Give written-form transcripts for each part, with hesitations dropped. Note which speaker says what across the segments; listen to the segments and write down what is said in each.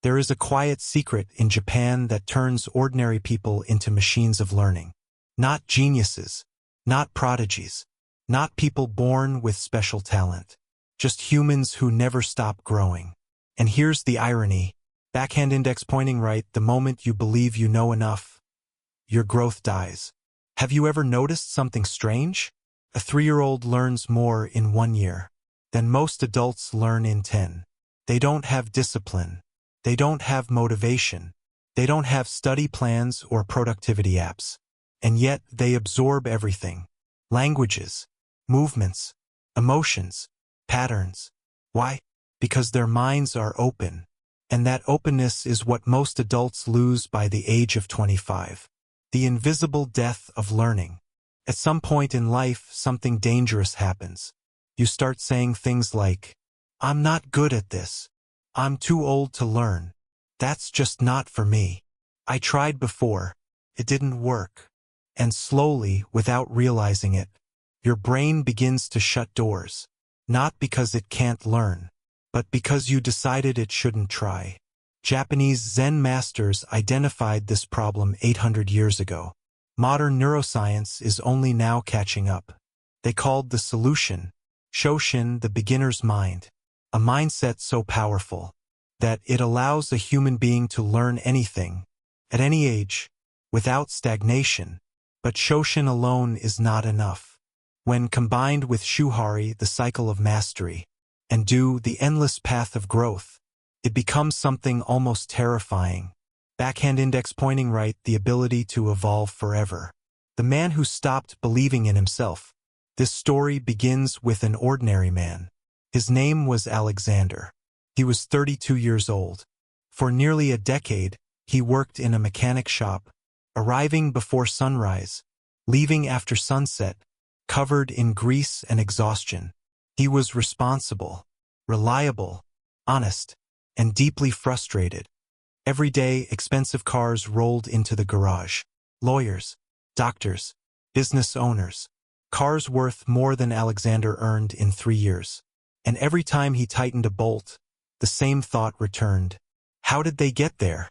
Speaker 1: There is a quiet secret in Japan that turns ordinary people into machines of learning. Not geniuses, not prodigies, not people born with special talent. Just humans who never stop growing. And here's the irony. Backhand index pointing right, the moment you believe you know enough, your growth dies. Have you ever noticed something strange? A 3-year-old learns more in 1 year than most adults learn in 10. They don't have discipline. They don't have motivation. They don't have study plans or productivity apps. And yet they absorb everything. Languages, movements, emotions, patterns. Why? Because their minds are open. And that openness is what most adults lose by the age of 25. The invisible death of learning. At some point in life, something dangerous happens. You start saying things like, "I'm not good at this. I'm too old to learn. That's just not for me. I tried before. It didn't work." And slowly, without realizing it, your brain begins to shut doors. Not because it can't learn, but because you decided it shouldn't try. Japanese Zen masters identified this problem 800 years ago. Modern neuroscience is only now catching up. They called the solution, Shoshin, the beginner's mind. A mindset so powerful that it allows a human being to learn anything, at any age, without stagnation. But Shoshin alone is not enough. When combined with Shuhari, the cycle of mastery, and Do, the endless path of growth, it becomes something almost terrifying. Backhand index pointing right, the ability to evolve forever. The man who stopped believing in himself. This story begins with an ordinary man. His name was Alexander. He was 32 years old. For nearly a decade, he worked in a mechanic shop, arriving before sunrise, leaving after sunset, covered in grease and exhaustion. He was responsible, reliable, honest, and deeply frustrated. Every day, expensive cars rolled into the garage. Lawyers, doctors, business owners. Cars worth more than Alexander earned in 3 years. And every time he tightened a bolt, the same thought returned. How did they get there?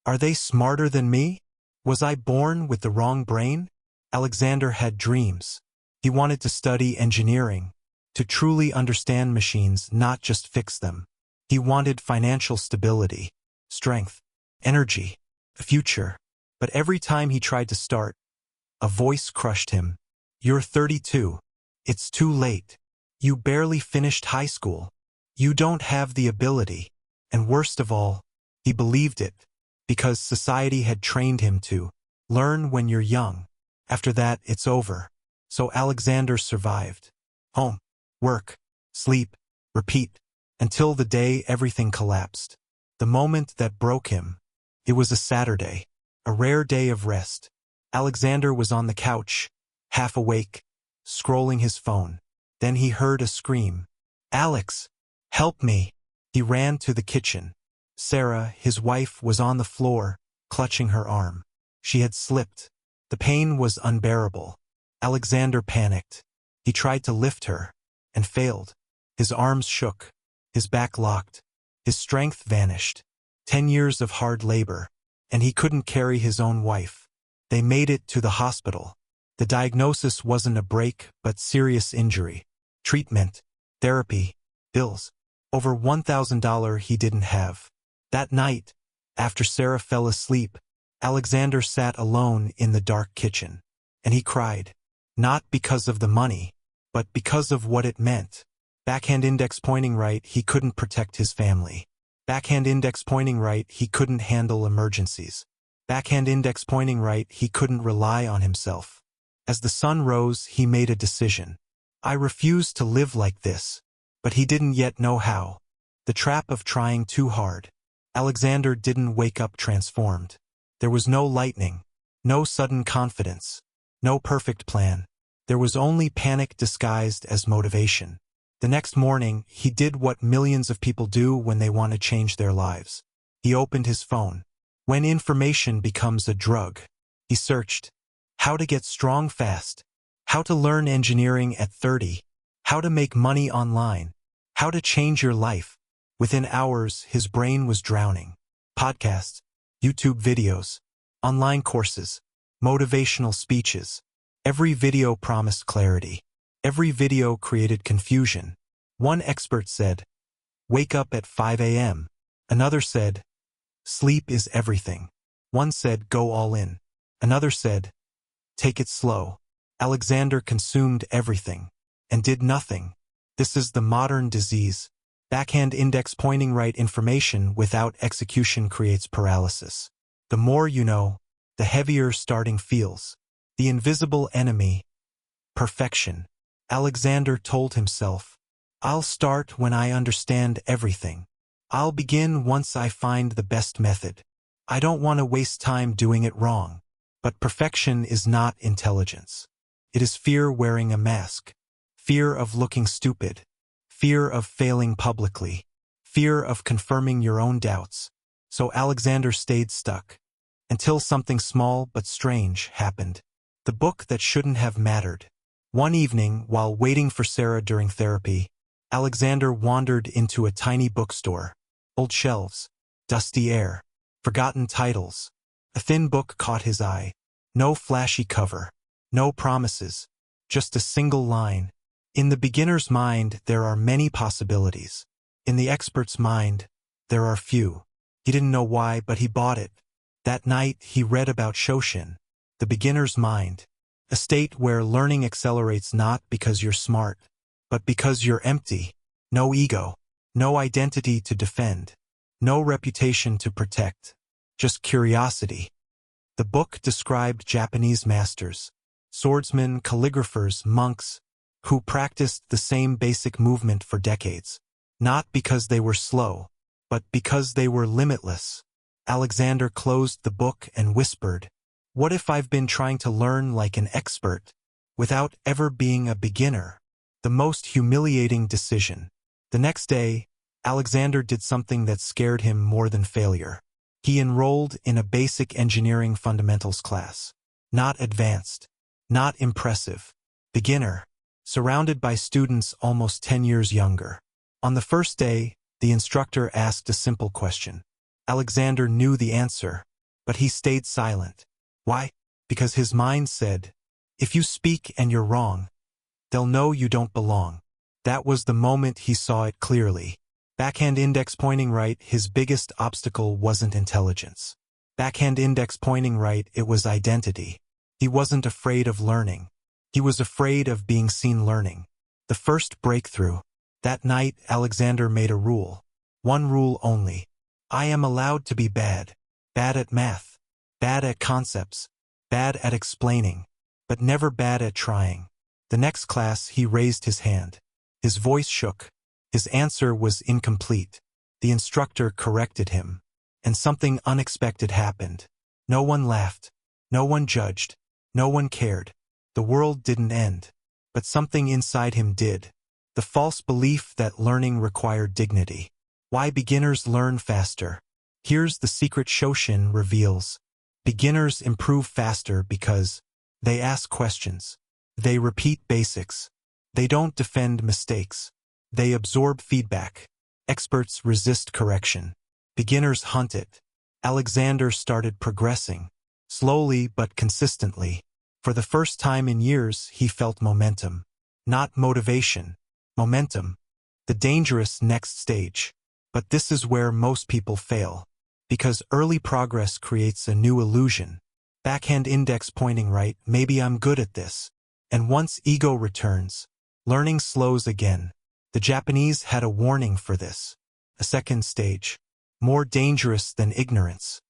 Speaker 1: Are they smarter than me? Was I born with the wrong brain? Alexander had dreams. He wanted to study engineering, to truly understand machines, not just fix them. He wanted financial stability, strength, energy, a future. But every time he tried to start, a voice crushed him. "You're 32. It's too late. You barely finished high school. You don't have the ability." And worst of all, he believed it, because society had trained him to learn when you're young. After that, it's over. So Alexander survived. Home, work, sleep, repeat, until the day everything collapsed. The moment that broke him. It was a Saturday, a rare day of rest. Alexander was on the couch, half awake, scrolling his phone. Then he heard a scream. "Alex, help me!" He ran to the kitchen. Sarah, his wife, was on the floor, clutching her arm. She had slipped. The pain was unbearable. Alexander panicked. He tried to lift her, and failed. His arms shook. His back locked. His strength vanished. 10 years of hard labor, and he couldn't carry his own wife. They made it to the hospital. The diagnosis wasn't a break, but serious injury. Treatment, therapy, bills. Over $1,000 he didn't have. That night, after Sarah fell asleep, Alexander sat alone in the dark kitchen. And he cried. Not because of the money, but because of what it meant. Backhand index pointing right, he couldn't protect his family. Backhand index pointing right, he couldn't handle emergencies. Backhand index pointing right, he couldn't rely on himself. As the sun rose, he made a decision. I refuse to live like this. But he didn't yet know how. The trap of trying too hard. Alexander didn't wake up transformed. There was no lightning, no sudden confidence, no perfect plan. There was only panic disguised as motivation. The next morning, he did what millions of people do when they want to change their lives. He opened his phone. When information becomes a drug, he searched. How to get strong fast. How to learn engineering at 30. How to make money online. How to change your life. Within hours, his brain was drowning. Podcasts, YouTube videos, online courses, motivational speeches. Every video promised clarity. Every video created confusion. One expert said, "Wake up at 5 a.m." Another said, "Sleep is everything." One said, "Go all in." Another said, "Take it slow." Alexander consumed everything and did nothing. This is the modern disease. Backhand index pointing right information without execution creates paralysis. The more you know, the heavier starting feels. The invisible enemy, perfection. Alexander told himself, "I'll start when I understand everything. I'll begin once I find the best method. I don't want to waste time doing it wrong." But perfection is not intelligence. It is fear wearing a mask. Fear of looking stupid. Fear of failing publicly. Fear of confirming your own doubts. So Alexander stayed stuck. Until something small but strange happened. The book that shouldn't have mattered. One evening, while waiting for Sarah during therapy, Alexander wandered into a tiny bookstore. Old shelves. Dusty air. Forgotten titles. A thin book caught his eye. No flashy cover. No promises. Just a single line. In the beginner's mind, there are many possibilities. In the expert's mind, there are few. He didn't know why, but he bought it. That night, he read about Shoshin, the beginner's mind, a state where learning accelerates not because you're smart, but because you're empty. No ego, no identity to defend, no reputation to protect, just curiosity. The book described Japanese masters, swordsmen, calligraphers, monks, who practiced the same basic movement for decades, not because they were slow, but because they were limitless. Alexander closed the book and whispered, "What if I've been trying to learn like an expert, without ever being a beginner?" The most humiliating decision. The next day, Alexander did something that scared him more than failure. He enrolled in a basic engineering fundamentals class. Not advanced, not impressive, beginner, surrounded by students almost 10 years younger. On the first day, the instructor asked a simple question. Alexander knew the answer, but he stayed silent. Why? Because his mind said, "If you speak and you're wrong, they'll know you don't belong." That was the moment he saw it clearly. Backhand index pointing right, his biggest obstacle wasn't intelligence. Backhand index pointing right, it was identity. He wasn't afraid of learning. He was afraid of being seen learning. The first breakthrough. That night, Alexander made a rule. One rule only. I am allowed to be bad. Bad at math. Bad at concepts. Bad at explaining. But never bad at trying. The next class, he raised his hand. His voice shook. His answer was incomplete. The instructor corrected him. And something unexpected happened. No one laughed. No one judged. No one cared. The world didn't end. But something inside him did. The false belief that learning required dignity. Why beginners learn faster. Here's the secret Shoshin reveals. Beginners improve faster because they ask questions. They repeat basics. They don't defend mistakes. They absorb feedback. Experts resist correction. Beginners hunt it. Alexander started progressing. Slowly but consistently. For the first time in years, he felt momentum. Not motivation. Momentum. The dangerous next stage. But this is where most people fail. Because early progress creates a new illusion. Backhand index pointing right, maybe I'm good at this. And once ego returns, learning slows again. The Japanese had a warning for this. A second stage. More dangerous than ignorance.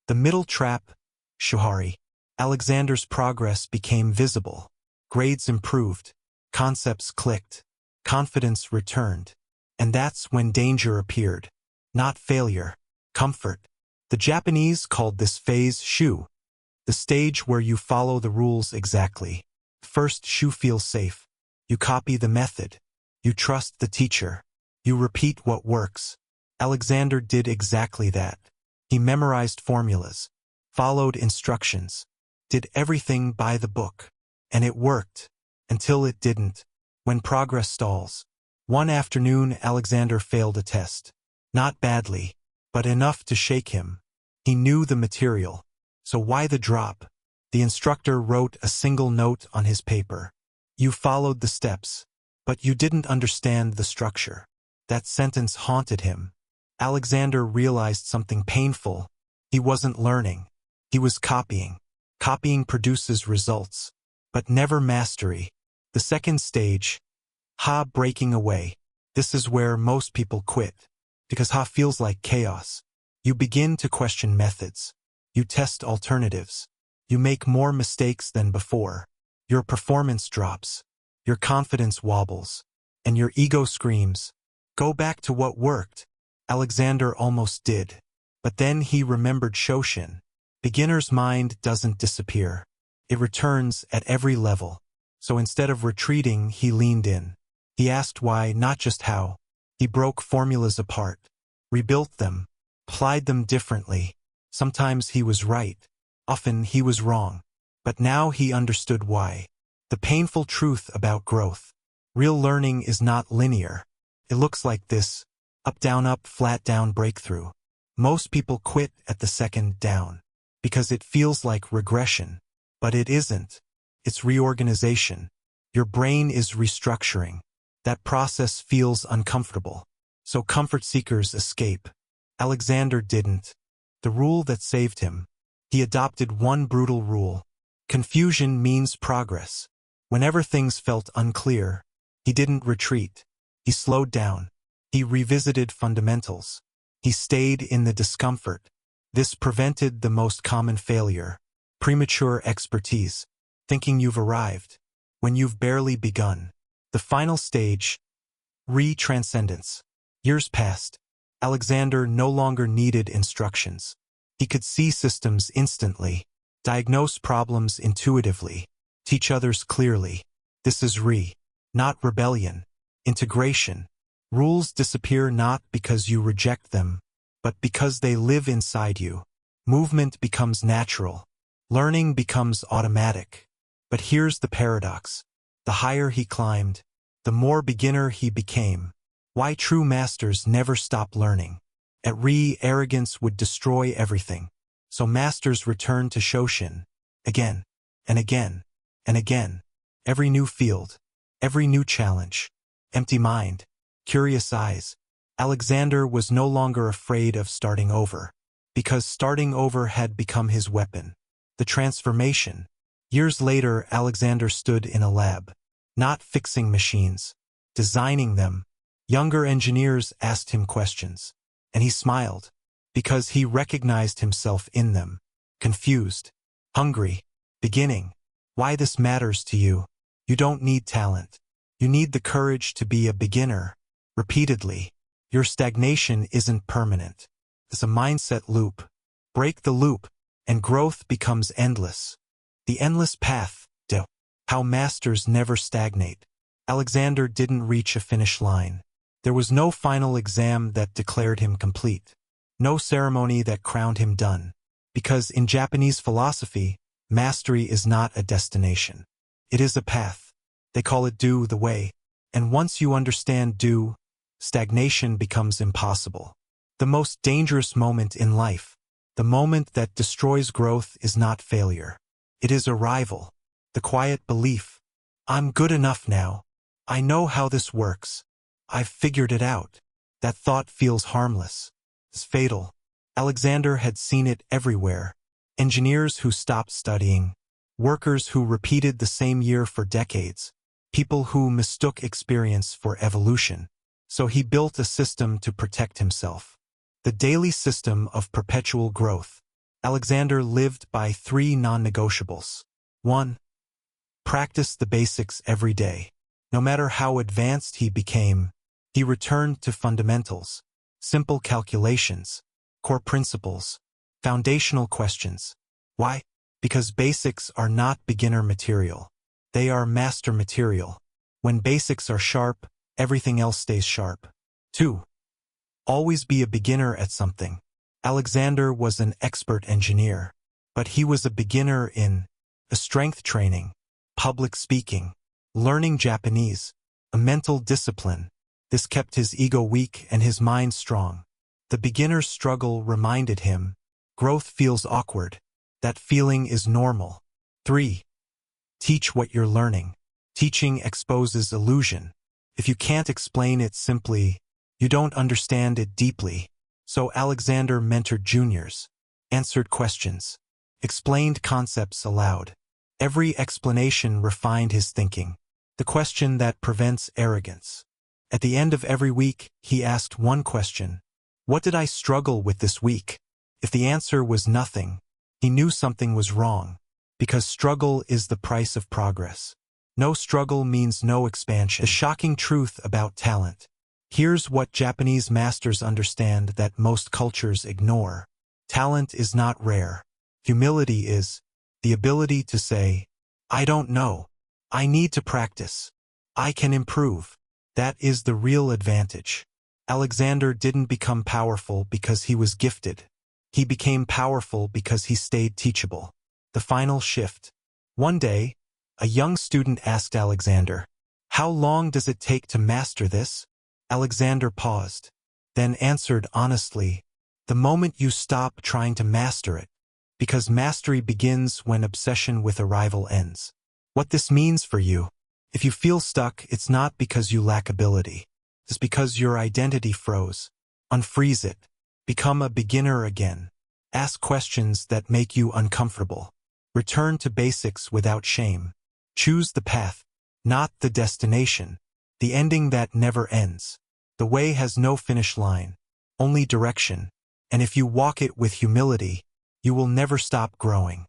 Speaker 1: The middle trap, shuhari. Alexander's progress became visible. Grades improved. Concepts clicked. Confidence returned. And that's when danger appeared. Not failure. Comfort. The Japanese called this phase shu. The stage where you follow the rules exactly. First, shu feels safe. You copy the method. You trust the teacher. You repeat what works. Alexander did exactly that. He memorized formulas, followed instructions, did everything by the book. And it worked. Until it didn't. When progress stalls. One afternoon, Alexander failed a test. Not badly, but enough to shake him. He knew the material. So why the drop? The instructor wrote a single note on his paper. You followed the steps, but you didn't understand the structure. That sentence haunted him. Alexander realized something painful. He wasn't learning. He was copying. Copying produces results, but never mastery. The second stage, breaking away. This is where most people quit, because feels like chaos. You begin to question methods. You test alternatives. You make more mistakes than before. Your performance drops. Your confidence wobbles. And your ego screams, go back to what worked. Alexander almost did. But then he remembered Shoshin. Beginner's mind doesn't disappear. It returns at every level. So instead of retreating, he leaned in. He asked why, not just how. He broke formulas apart, rebuilt them, applied them differently. Sometimes he was right. Often he was wrong. But now he understood why. The painful truth about growth. Real learning is not linear. It looks like this: up, flat down, breakthrough. Most people quit at the second down because it feels like regression. But it isn't. It's reorganization. Your brain is restructuring. That process feels uncomfortable. So comfort seekers escape. Alexander didn't. The rule that saved him. He adopted one brutal rule. Confusion means progress. Whenever things felt unclear, he didn't retreat. He slowed down. He revisited fundamentals. He stayed in the discomfort. This prevented the most common failure: premature expertise, thinking you've arrived when you've barely begun. The final stage, transcendence. Years passed. Alexander no longer needed instructions. He could see systems instantly, diagnose problems intuitively, teach others clearly. This is not rebellion, integration. Rules disappear not because you reject them, but because they live inside you. Movement becomes natural. Learning becomes automatic. But here's the paradox. The higher he climbed, the more beginner he became. Why true masters never stop learning. At arrogance would destroy everything. So masters return to Shoshin, again, and again, and again. Every new field, every new challenge. Empty mind, curious eyes. Alexander was no longer afraid of starting over, because starting over had become his weapon. The transformation. Years later, Alexander stood in a lab, not fixing machines, designing them. Younger engineers asked him questions, and he smiled, because he recognized himself in them. Confused, hungry, beginning. Why this matters to you? You don't need talent. You need the courage to be a beginner, repeatedly. Your stagnation isn't permanent. It's a mindset loop. Break the loop, and growth becomes endless. The endless path. How masters never stagnate. Alexander didn't reach a finish line. There was no final exam that declared him complete. No ceremony that crowned him done. Because in Japanese philosophy, mastery is not a destination. It is a path. They call it do the way. And once you understand do, stagnation becomes impossible. The most dangerous moment in life, the moment that destroys growth, is not failure. It is arrival. The quiet belief. I'm good enough now. I know how this works. I've figured it out. That thought feels harmless. It's fatal. Alexander had seen it everywhere. Engineers who stopped studying. Workers who repeated the same year for decades. People who mistook experience for evolution. So he built a system to protect himself. The daily system of perpetual growth. Alexander lived by 3 non-negotiables. 1. Practice the basics every day. No matter how advanced he became, he returned to fundamentals, simple calculations, core principles, foundational questions. Why? Because basics are not beginner material. They are master material. When basics are sharp, everything else stays sharp. 2. Always be a beginner at something. Alexander was an expert engineer, but he was a beginner in a strength training, public speaking, learning Japanese, a mental discipline. This kept his ego weak and his mind strong. The beginner's struggle reminded him, Growth feels awkward. That feeling is normal. 3. Teach what you're learning. Teaching exposes illusion. If you can't explain it simply, you don't understand it deeply. So Alexander mentored juniors, answered questions, explained concepts aloud. Every explanation refined his thinking. The question that prevents arrogance. At the end of every week, he asked one question. What did I struggle with this week? If the answer was nothing, he knew something was wrong, because struggle is the price of progress. No struggle means no expansion. The shocking truth about talent. Here's what Japanese masters understand that most cultures ignore. Talent is not rare. Humility is the ability to say, I don't know. I need to practice. I can improve. That is the real advantage. Alexander didn't become powerful because he was gifted. He became powerful because he stayed teachable. The final shift. One day, a young student asked Alexander, how long does it take to master this? Alexander paused, then answered honestly, the moment you stop trying to master it, because mastery begins when obsession with arrival ends. What this means for you. If you feel stuck, it's not because you lack ability. It's because your identity froze. Unfreeze it. Become a beginner again. Ask questions that make you uncomfortable. Return to basics without shame. Choose the path, not the destination. The ending that never ends. The way has no finish line, only direction. And if you walk it with humility, you will never stop growing.